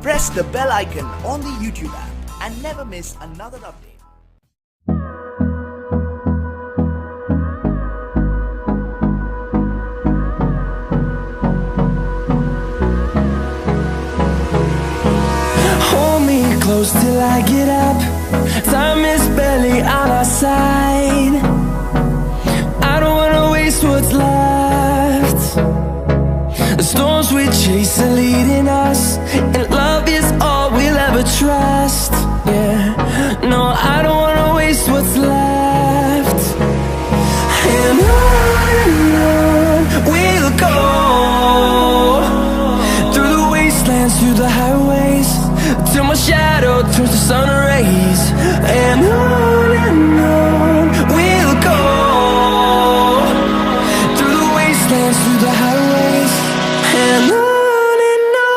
Press the bell icon on the YouTube app and never miss another update. Hold me close till I get up. Time is barely on our side. I don't wanna waste what's left. The storms we chase are leading us, and love is all we'll ever trust. Yeah, no, I don't wanna waste what's left. And on we'll go, through the wastelands, through the highways, till my shadow turns to sun rays. And on we'll go, through the wastelands, through the highways, and on we'll go.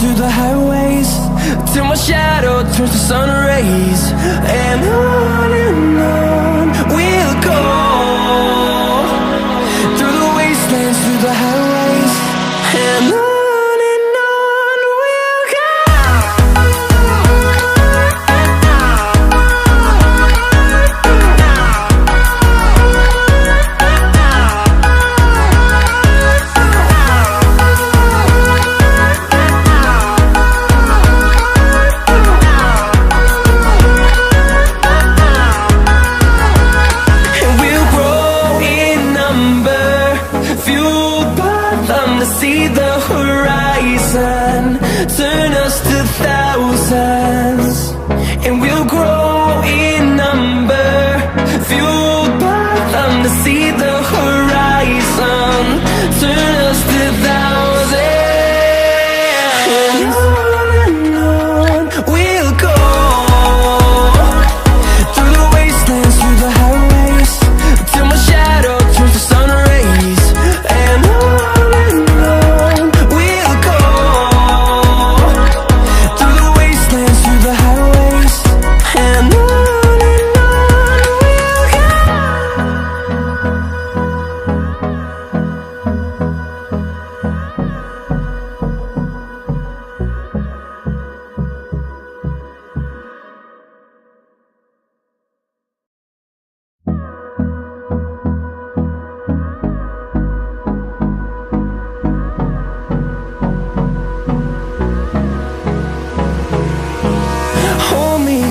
Through the highways, till my shadow turns to sun rays. And on we'll go, through the wastelands, through the highways, and on we'll go. See the horizon, turn us to thousands, and we'll grow in number, fueled by them. To see the horizon, turn us to thousands, and on we'll go, through the wastelands, through the highways, till my shadow turns to sun rays. And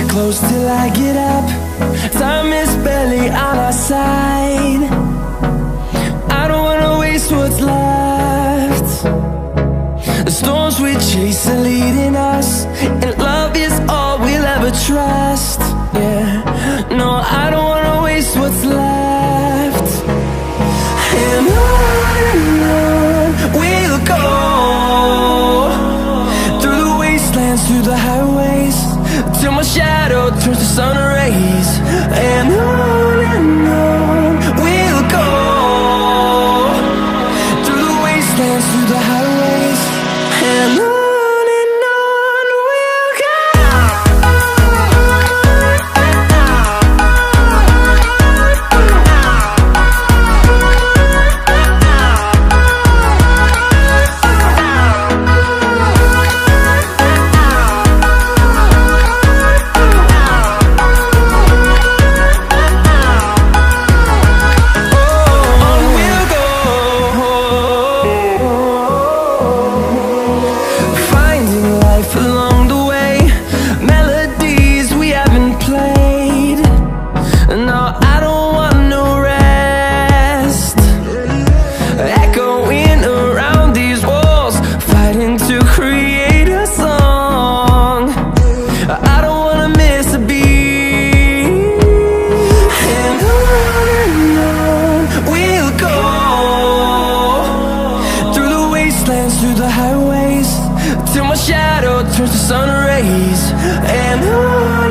close till I get up. Time is barely on our side. I don't wanna waste what's left. The storms we chase are leading us, and love is all we'll ever trust. Yeah, no, I don't wanna waste what's left. And on we'll go, through the wastelands, through the highways, till my shadow turns to sun rays. And on we'll go, through the wastelands, through the highways, and on we'll go. turns to sun rays, and on